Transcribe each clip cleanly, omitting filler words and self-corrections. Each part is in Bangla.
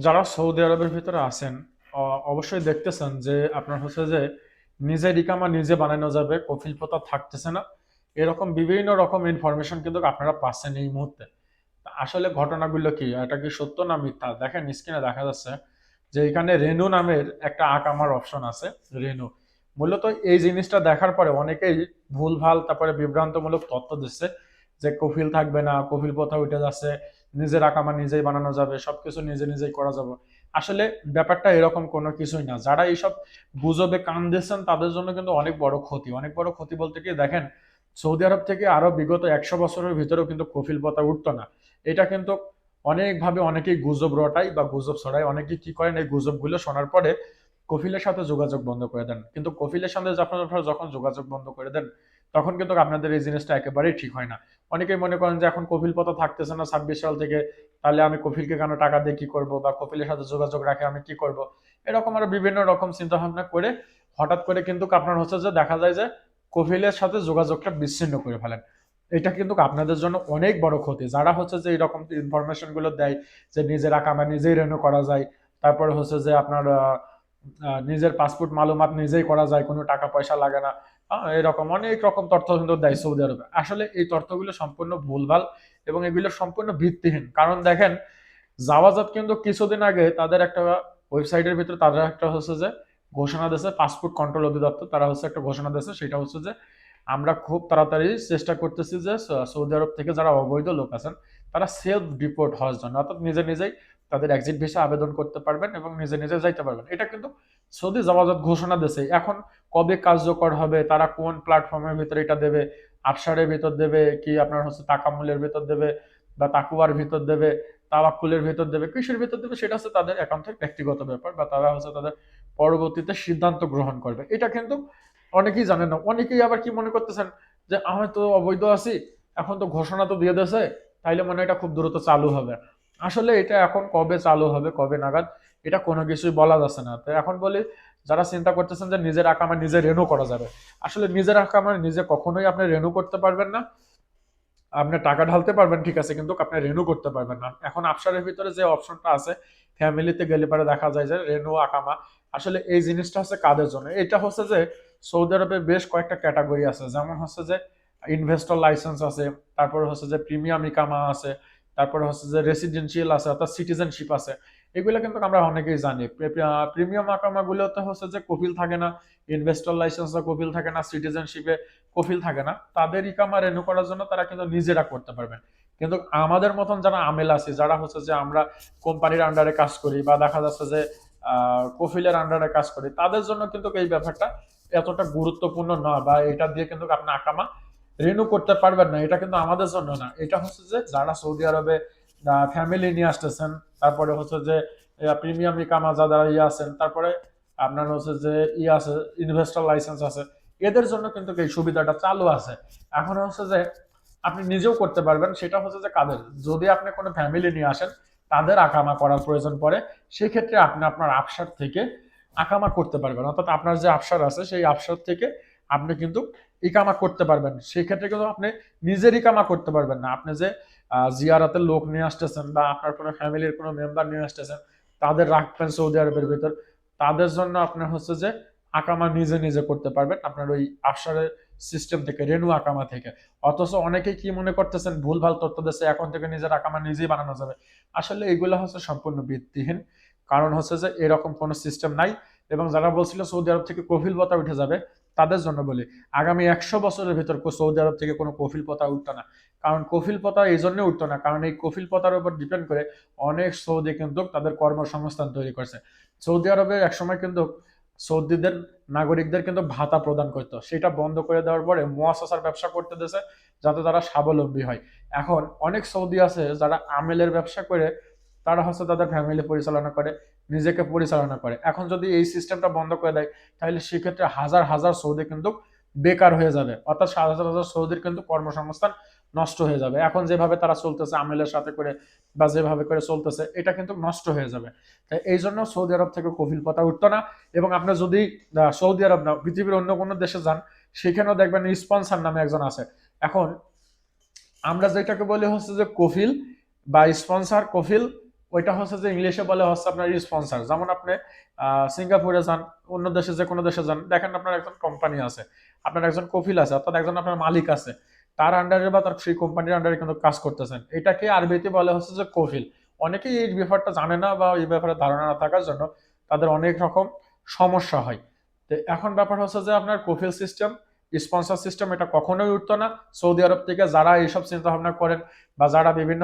যারা সৌদি আরবের ভিতরে আছেন, অবশ্যই দেখতেছেন যে আপনার হচ্ছে যে নিজের ইকামা নিজে বানানো যাবে, কফিল প্রথা থাকতেছে না। এরকম বিভিন্ন রকম ইনফরমেশন কিন্তু আপনারা পাচ্ছেন এই মুহূর্তে। তা আসলে ঘটনাগুলো কি, এটা কি সত্য না মিথ্যা? দেখেন স্ক্রিনে দেখা যাচ্ছে যে এখানে রেনু নামের একটা আকামার অপশন আছে। রেনু মূলত এই জিনিসটা দেখার পরে অনেকেই ভুলভাল তারপরে বিভ্রান্তমূলক তথ্য দিচ্ছে যে কফিল থাকবে না, কফিল প্রথা উঠে যাচ্ছে, নিজের আকামা নিজেই বানানো যাবে, সবকিছু নিজে নিজেই করা যাবে। আসলে ব্যাপারটা এরকম কোনো কিছুই না। যারা এইসব গুজবে কান দিচ্ছেন তাদের জন্য কিন্তু অনেক বড় ক্ষতি। অনেক বড় ক্ষতি বলতে কি, দেখেন সৌদি আরব থেকে আরো বিগত 100 বছরের ভিতরেও কিন্তু কফিল প্রথা উঠতো না। এটা কিন্তু অনেকভাবে অনেকেই গুজব রটায় বা গুজব ছড়ায়। অনেকেই কি করেন, এই গুজবগুলো শোনার পরে কফিলের সাথে যোগাযোগ বন্ধ করে দেন। কিন্তু কফিলের সাথে আপনারা যখন যোগাযোগ বন্ধ করে দেন, তখন কিন্তু আপনাদের এই জিনিসটা একেবারেই ঠিক হয় না। অনেকেই মনে করেন যে এখন কফিল প্রথা থাকতেছে না 26 সাল থেকে, তাহলে আমি কফিলকে কেন টাকা দিয়ে কি করব, বা কফিলের সাথে যোগাযোগ রাখে আমি কি করব। এরকম আরো বিভিন্ন রকম চিন্তা ভাবনা করে হঠাৎ করে কিন্তু আপনার হচ্ছে যে দেখা যায় যে কফিলের সাথে যোগাযোগটা বিচ্ছিন্ন করে ফেলেন। এটা কিন্তু আপনাদের জন্য অনেক বড় ক্ষতি। যারা হচ্ছে যে এরকম ইনফরমেশন গুলো দেয় যে নিজের আকামা নিজেই রেনু করা যায়, তারপরে হচ্ছে যে আপনার নিজের পাসপোর্ট মালুমাত নিজেই করা যায়, কোনো টাকা পয়সা লাগে না, এরকম অনেক রকম তথ্য কিন্তু দেয় সৌদি আরবে। আসলে এই তথ্যগুলো সম্পূর্ণ ভুলভাল এবং এগুলো সম্পূর্ণ ভিত্তিহীন। কারণ দেখেন, জাওয়াজাত কিন্তু কিছুদিন আগে তাদের একটা ওয়েবসাইটের ভিতরে তাদের একটা হচ্ছে যে ঘোষণা দিয়েছে, পাসপোর্ট কন্ট্রোল অধিদপ্তর তারা হচ্ছে একটা ঘোষণা দিয়েছে, সেটা হচ্ছে যে আমরা খুব তাড়াতাড়ি চেষ্টা করতেছি যে সৌদি আরব থেকে যারা অবৈধ লোক আছেন তারা সেলফ ডিপোর্ট হওয়ার জন্য, অর্থাৎ নিজে নিজেই তাদের এক্সিট ভিসা আবেদন করতে পারবেন এবং নিজে নিজে যাইতে পারবেন। এটা কিন্তু সৌদি জাওয়াজাত ঘোষণা দিয়েছে। এখন কবে কার্যকর হবে, তারা কোন প্ল্যাটফর্মের ভিতরে এটা দেবে, আফসারের ভিতর দেবে কি আপনার হচ্ছে তাকামুলের ভিতর দেবে, বা তাকুয়ার ভিতর দেবে, তাওয়াক্কুলের ভিতর দেবে, কিসের ভিতর দেবে সেটা হচ্ছে তাদের একান্তের ব্যক্তিগত ব্যাপার, বা তারা হচ্ছে তাদের পরবর্তীতে সিদ্ধান্ত গ্রহণ করবে। এটা কিন্তু অনেকেই জানেন না। অনেকেই আবার কি মনে করতেছেন যে আমি তো অবৈধ আছি, এখন তো ঘোষণা তো দিয়ে দিয়েছে, তাইলে মনে হয় এটা খুব দ্রুত চালু হবে। আসলে এটা এখন কবে চালু হবে, কবে নাগাদ, এটা কোনো কিছুই বলা যাচ্ছে না। তো এখন বলি, যারা চিন্তা করতেছেন যে নিজের আকামা নিজে রেনু করা যাবে, আসলে নিজের আকামা নিজে কখনোই আপনি রেনু করতে পারবেন না। আপনি টাকা ঢালতে পারবেন ঠিক আছে, কিন্তু আপনি রেনু করতে পারবেন না। এখন আফসারের ভিতরে যে অপশনটা আছে, ফ্যামিলিতে গেলে পরে দেখা যায় যে রেনু আকামা, আসলে এই জিনিসটা হচ্ছে কাদের জন্য? এটা হচ্ছে যে সৌদি আরবে বেশ কয়েকটা ক্যাটাগরি আছে, যেমন হচ্ছে যে ইনভেস্টর লাইসেন্স আছে, তারপরে হচ্ছে যে প্রিমিয়াম ইকামা আছে, তারপরে হচ্ছে যে রেসিডেন্সিয়াল আছে, অর্থাৎ সিটিজেনশিপ আছে। এগুলো কিন্তু আমরা অনেকেই জানি। প্রিমিয়াম আকামা গুলোতে হচ্ছে যে কপিল থাকে না, ইনভেস্টর লাইসেন্সে কপিল থাকে না, সিটিজেনশিপে কফিল থাকে না। তাদের ইকামা রেনু করার জন্য তারা কিন্তু নিজেরা করতে পারবেন। কিন্তু আমাদের মতন যারা আমেল আছে, যারা হচ্ছে যে আমরা কোম্পানির আন্ডারে কাজ করি বা দেখা যাচ্ছে যে কফিলের আন্ডারে কাজ করি, তাদের জন্য কিন্তু এই ব্যাপারটা এতটা গুরুত্বপূর্ণ নয়, বা এটা দিয়ে কিন্তু আপনি আকামা রেনু করতে পারবেন না। এটা কিন্তু আমাদের জন্য না। এটা হচ্ছে যে যারা সৌদি আরবে ফ্যামিলি নিয়ে আসতেছেন, তারপরে হচ্ছে যে প্রিমিয়াম ইকামা যারা ইয়ে আছেন, তারপরে আপনার হচ্ছে যে ইয়ে আছে, ইনভেস্টর লাইসেন্স আছে, এদের জন্য কিন্তু এই সুবিধাটা চালু আছে। এখন হচ্ছে যে আপনি নিজেও করতে পারবেন। সেটা হচ্ছে যে কাদের, যদি আপনি কোনো ফ্যামিলি নিয়ে আসেন, তাদের আকামা করার প্রয়োজন পড়ে, সেক্ষেত্রে আপনি আপনার আফসার থেকে আকামা করতে পারবেন। অর্থাৎ আপনার যে আফসার আছে সেই আফসার থেকে আপনি কিন্তু ইকামা করতে পারবেন। সেই ক্ষেত্রে কিন্তু আপনি নিজের ইকামা করতে পারবেন না। আপনি যে জিয়ারাতের লোক নিয়ে আসতেছেন বা আপনার কোনো ফ্যামিলির কোনো মেম্বার নিয়ে আসতেছেন, তাদের রাখবেন সৌদি আরবের ভিতর, তাদের জন্য আপনার হচ্ছে যে আকামা নিজে নিজে করতে পারবেন আপনার ওই আফসারের সিস্টেম থেকে, রেনু আকামা থেকে। অথচ অনেকেই কি মনে করতেছেন, ভুলভাল তথ্য দিচ্ছে এখন থেকে নিজের আকামা নিজেই বানানো যাবে। আসলে এগুলো হচ্ছে সম্পূর্ণ ভিত্তিহীন। কারণ হচ্ছে যে এরকম কোনো সিস্টেম নাই। এবং যারা বলছিল সৌদি আরব থেকে কফিল প্রথা উঠে যাবে, তাদের জন্য বলি, আগামী 100 বছরের ভিতর সৌদি আরব থেকে কোনো কফিল প্রথা উঠতো না। কারণ কফিল প্রথা এই জন্য উঠতো না, কারণ এই কফিল প্রথার উপর ডিপেন্ড করে অনেক সৌদি কিন্তু তাদের কর্মসংস্থান তৈরি করছে। সৌদি আরবে একসময় কিন্তু সৌদিদের নাগরিকদের কিন্তু ভাতা প্রদান করতো, সেটা বন্ধ করে দেওয়ার পরে মুয়াসাসার ব্যবসা করতে দিয়েছে, যাতে তারা স্বাবলম্বী হয়। এখন অনেক সৌদি আছে যারা আমেলের ব্যবসা করে, তারা হচ্ছে তাদের ফ্যামিলি পরিচালনা করে, নিজেকে পরিচালনা করে। এখন যদি এই সিস্টেমটা বন্ধ করে দেয়, তাহলে সেক্ষেত্রে হাজার হাজার সৌদি কিন্তু বেকার হয়ে যাবে, অর্থাৎ হাজার হাজার সৌদির কিন্তু কর্মসংস্থান নষ্ট হয়ে যাবে। এখন যেভাবে তারা চলতেছে আমেলের সাথে করে, বা যেভাবে করে চলতেছে, এটা কিন্তু নষ্ট হয়ে যাবে। তাই এই জন্য সৌদি আরব থেকে কফিল প্রথা উঠতো না। এবং আপনি যদি সৌদি আরব না, পৃথিবীর অন্য কোনো দেশে যান, সেখানেও দেখবেন স্পন্সর নামে একজন আছে। এখন আমরা যেটাকে বলি হচ্ছে যে কফিল বা স্পন্সর, কফিল ওইটা হচ্ছে যে ইংলিশে বলে হচ্ছে আপনার স্পন্সর। যেমন আপনি সিঙ্গাপুরে যান, অন্য দেশে যে কোনো দেশে যান, দেখেন আপনার একজন কোম্পানি আছে, আপনার একজন কফিল আছে, অর্থাৎ একজন আপনার মালিক আছে, তার আন্ডারে বা তার সেই কোম্পানির আন্ডারে কিন্তু কাজ করতেছেন, এটাকে আরবিতে বলে হচ্ছে যে কফিল। অনেকেই এই ব্যাপারটা জানে না বা এই ব্যাপারে ধারণা না থাকার জন্য তাদের অনেক রকম সমস্যা হয়। তো এখন ব্যাপার হচ্ছে যে আপনার কফিল সিস্টেম, স্পন্সর সিস্টেম এটা কখনোই উঠতো না। সৌদি আরব থেকে যারা এইসব চিন্তা ভাবনা করেন বা যারা বিভিন্ন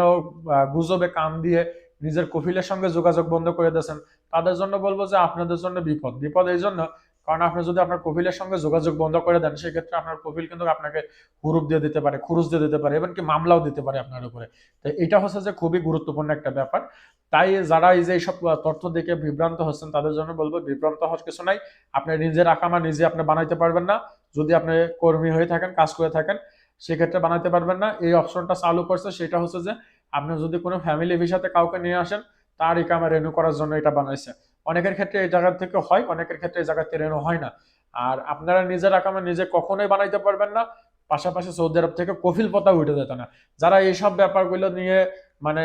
গুজবে কান দিয়ে নিজের কফিলের সঙ্গে যোগাযোগ বন্ধ করে দিয়েছেন, তাদের জন্য বলবো যে আপনাদের জন্য বিপদ। বিপদ এই জন্য, কারণ আপনি যদি আপনার কফিলের সঙ্গে যোগাযোগ বন্ধ করে দেন, সেক্ষেত্রে আপনার কফিল কিন্তু আপনাকে হুরুপ দিয়ে দিতে পারে, খুরুজ দিয়ে দিতে পারে, এমনকি মামলাও দিতে পারে আপনার উপরে। তো এটা হচ্ছে যে খুবই গুরুত্বপূর্ণ একটা ব্যাপার। তাই যারা এই যে এইসব তথ্য দেখে বিভ্রান্ত হচ্ছেন, তাদের জন্য বলবো বিভ্রান্ত হওয়ার কিছু নাই। আপনি নিজের আকামা নিজে আপনি বানাইতে পারবেন না। যদি আপনি কর্মী হয়ে থাকেন, কাজ করে থাকেন, সেক্ষেত্রে বানাইতে পারবেন না। এই অপশনটা চালু করছে, সেটা হচ্ছে যে আপনি যদি কোনো ফ্যামিলি ভিসাতে কাউকে নিয়ে আসেন, তার ইকামা রেনু করার জন্য এটা বানাইছে। অনেকের ক্ষেত্রে এই জায়গা থেকে হয়, অনেকের ক্ষেত্রে এই জায়গাতে রেনু হয় না। আর আপনারা নিজের আকামা নিজে কখনোই বানাইতে পারবেন না। পাশাপাশি সৌদি আরব থেকে কফিল পাতা উঠে যেত না। যারা এইসব ব্যাপারগুলো নিয়ে মানে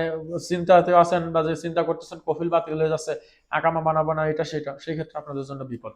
চিন্তাতে আছেন বা যে চিন্তা করতেছেন কফিল বাতিল হয়ে যাচ্ছে, আকামা বানাবো না, এটা সেটা, সেই ক্ষেত্রে আপনাদের জন্য বিপদ।